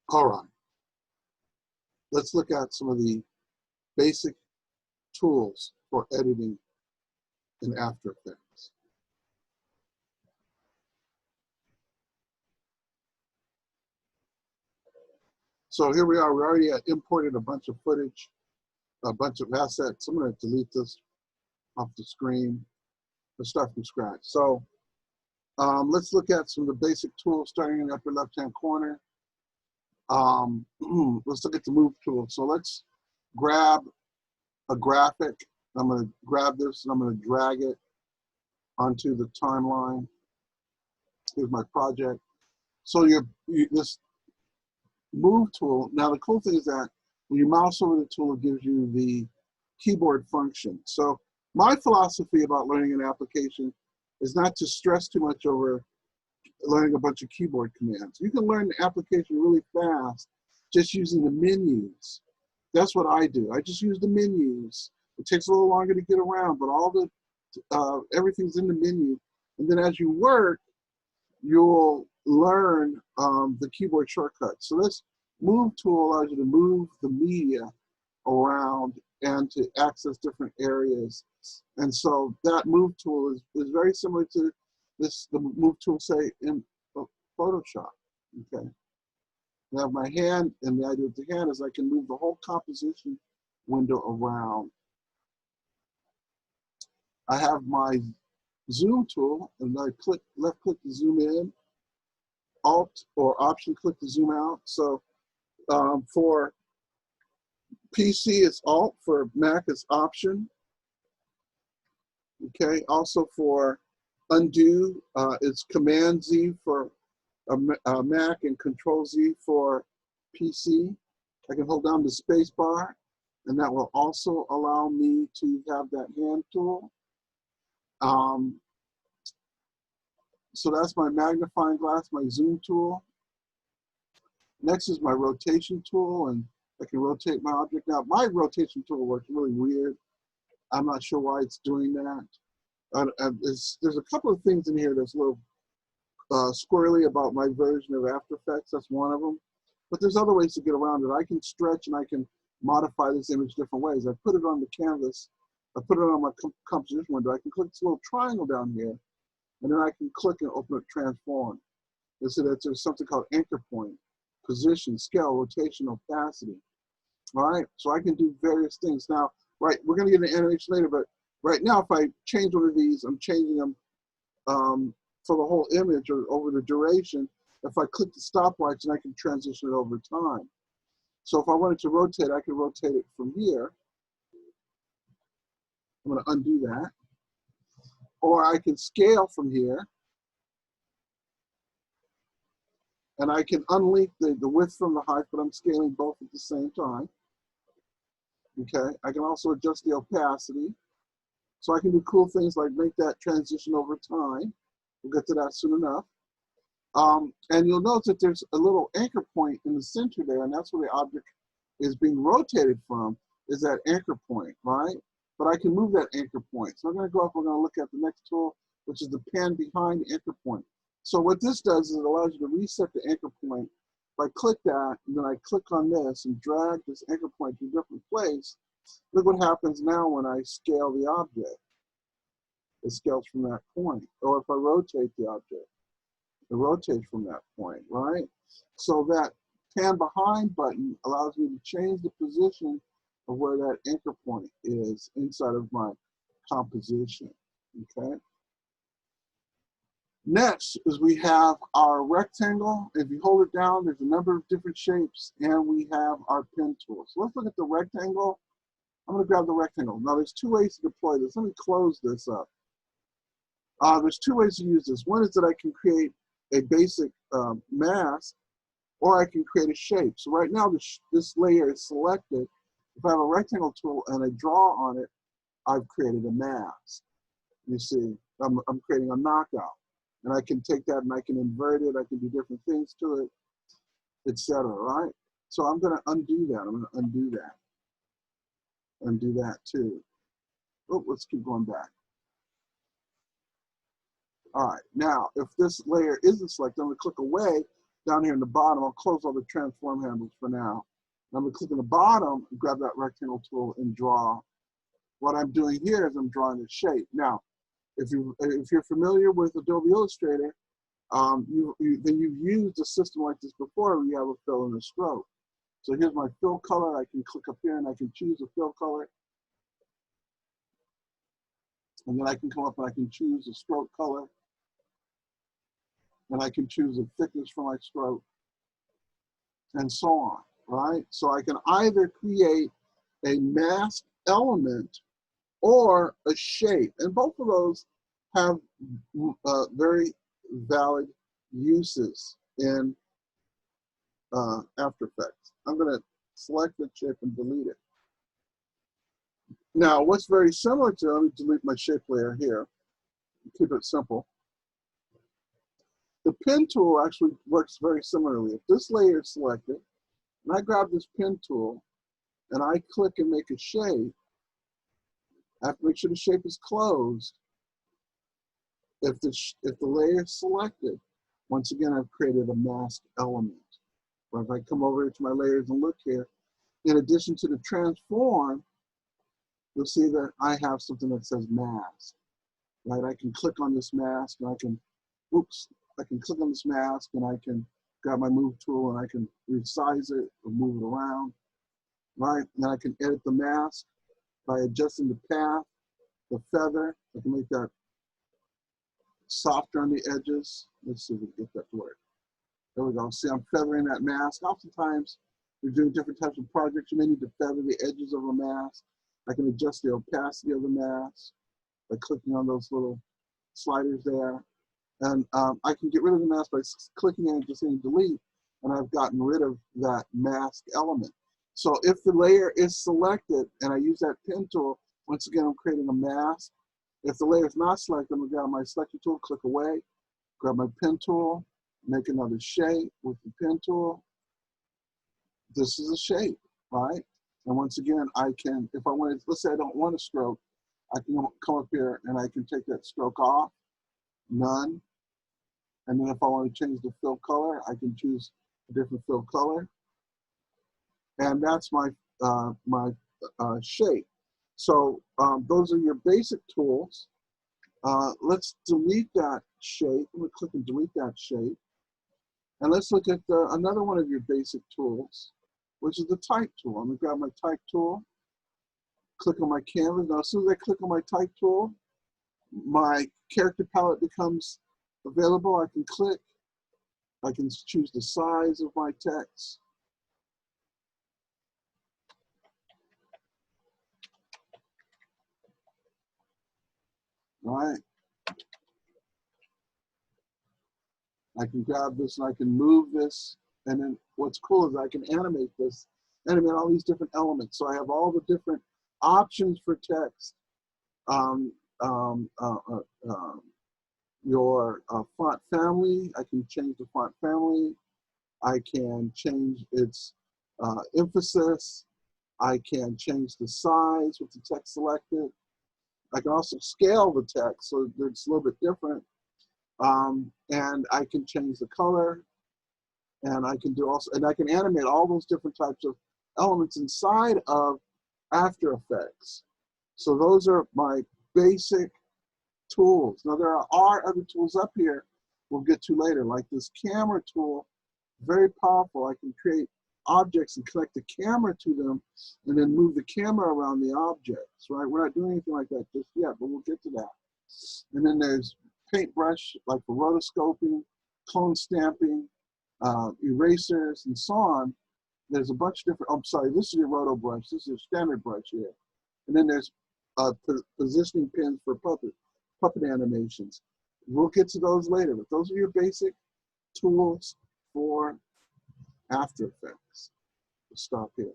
All right, let's look at some of the basic tools for editing in After Effects. So here we are, we already imported a bunch of footage, a bunch of assets. I'm going to delete this off the screen. Let's start from scratch. So let's look at some of the basic tools starting in the upper left-hand corner. Let's look at the move tool. So let's grab a graphic. I'm going to grab this and I'm going to drag it onto the timeline. Here's my project. So this move tool, now the cool thing is that when you mouse over the tool, it gives you the keyboard function. So my philosophy about learning an application is not to stress too much over learning a bunch of keyboard commands. You can learn the application really fast just using the menus. That's what I do. I just use the menus. It takes a little longer to get around, but all the everything's in the menu. And then as you work, you'll learn the keyboard shortcuts. So this move tool allows you to move the media around and to access different areas. And so that move tool is very similar to the move tool, say, in Photoshop. Okay. I have my hand, and the idea with the hand is I can move the whole composition window around. I have my zoom tool, and I left click to zoom in, alt or option click to zoom out. So for PC it's alt, for Mac it's option. Okay, also for undo it's Command Z for a Mac and Control Z for PC. I can hold down the space bar, and that will also allow me to have that hand tool. So that's my magnifying glass, my zoom tool. Next is my rotation tool, and I can rotate my object. Now, my rotation tool works really weird. I'm not sure why it's doing that. There's a couple of things in here that's a little squirrely about my version of After Effects. That's one of them. But there's other ways to get around it. I can stretch and I can modify this image different ways. I put it on the canvas. I put it on my composition window. I can click this little triangle down here, and then I can click and open up transform. You see that there's something called anchor point, position, scale, rotation, opacity. All right, so I can do various things. Now, right, we're going to get an animation later, but right now, if I change one of these, I'm changing them for the whole image or over the duration. If I click the stopwatch, and I can transition it over time. So if I wanted to rotate, I can rotate it from here. I'm going to undo that. Or I can scale from here. And I can unlink the width from the height, but I'm scaling both at the same time. Okay, I can also adjust the opacity. So I can do cool things like make that transition over time. We'll get to that soon enough. And you'll notice that there's a little anchor point in the center there, and that's where the object is being rotated from, is that anchor point, right? But I can move that anchor point. So I'm going to go up, we're going to look at the next tool, which is the pan behind the anchor point. So what this does is it allows you to reset the anchor point. If I click that, and then I click on this and drag this anchor point to a different place, look what happens now when I scale the object. It scales from that point. Or if I rotate the object, it rotates from that point, right? So that pan behind button allows me to change the position of where that anchor point is inside of my composition, okay? Next is we have our rectangle. If you hold it down, there's a number of different shapes, and we have our pen tool. So let's look at the rectangle. I'm gonna grab the rectangle. Now there's two ways to deploy this. Let me close this up. There's two ways to use this. One is that I can create a basic mask, or I can create a shape. So right now this layer is selected. If I have a rectangle tool and I draw on it, I've created a mask. You see, I'm creating a knockout. And I can take that and I can invert it, I can do different things to it, etc. Right? So I'm gonna undo that. I'm gonna undo that. Undo that too. Oh, let's keep going back. All right, now if this layer isn't selected, I'm gonna click away, down here in the bottom, I'll close all the transform handles for now. I'm going to click on the bottom, grab that rectangle tool, and draw. What I'm doing here is I'm drawing a shape. Now, if you're familiar with Adobe Illustrator, then you've used a system like this before where you have a fill and a stroke. So here's my fill color. I can click up here and I can choose a fill color. And then I can come up and I can choose a stroke color. And I can choose the thickness for my stroke, and so on, right? So I can either create a masked element or a shape. And both of those have very valid uses in After Effects. I'm going to select the shape and delete it. Now, what's very similar to, let me delete my shape layer here, keep it simple. The pen tool actually works very similarly. If this layer is selected, and I grab this pen tool, and I click and make a shape, I have to make sure the shape is closed. If the layer is selected, once again, I've created a masked element. But if I come over to my layers and look here, in addition to the transform, you'll see that I have something that says mask, right? I can click on this mask and I can, I can click on this mask and I can grab my move tool and I can resize it or move it around, right? And then I can edit the mask by adjusting the path, the feather. I can make that softer on the edges. Let's see if we can get that to work. There we go. See, I'm feathering that mask. Oftentimes, you're doing different types of projects. You may need to feather the edges of a mask. I can adjust the opacity of the mask by clicking on those little sliders there. And I can get rid of the mask by clicking and just hitting delete, and I've gotten rid of that mask element. So if the layer is selected and I use that pen tool, once again, I'm creating a mask. If the layer is not selected, I'm going to grab my selection tool, click away, grab my pen tool, make another shape with the pen tool. This is a shape, right? And once again, I can, if I want to, let's say I don't want a stroke, I can come up here and I can take that stroke off, none. And then if I want to change the fill color, I can choose a different fill color. And that's my, shape. So those are your basic tools. Let's delete that shape. I'm going to click and delete that shape. And let's look at another one of your basic tools, which is the type tool. I'm going to grab my type tool, click on my canvas. Now, as soon as I click on my type tool, my character palette becomes available. I can click. I can choose the size of my text. All right. I can grab this and I can move this. And then what's cool is I can animate this, animate all these different elements. So I have all the different options for text. Your font family, I can change the font family. I can change its emphasis. I can change the size with the text selected. I can also scale the text so that it's a little bit different. And I can change the color, and I can do also, and I can animate all those different types of elements inside of After Effects. So those are my basic tools. Now there are other tools up here we'll get to later, like this camera tool, very powerful. I can create objects and connect the camera to them and then move the camera around the objects, right? We're not doing anything like that just yet, but we'll get to that. And then there's paintbrush, like for rotoscoping, clone stamping, erasers, and so on. There's a bunch of different, I'm sorry, this is your roto brush. This is your standard brush here. And then there's positioning pins for puppet animations. We'll get to those later, but those are your basic tools for After Effects. We'll stop here.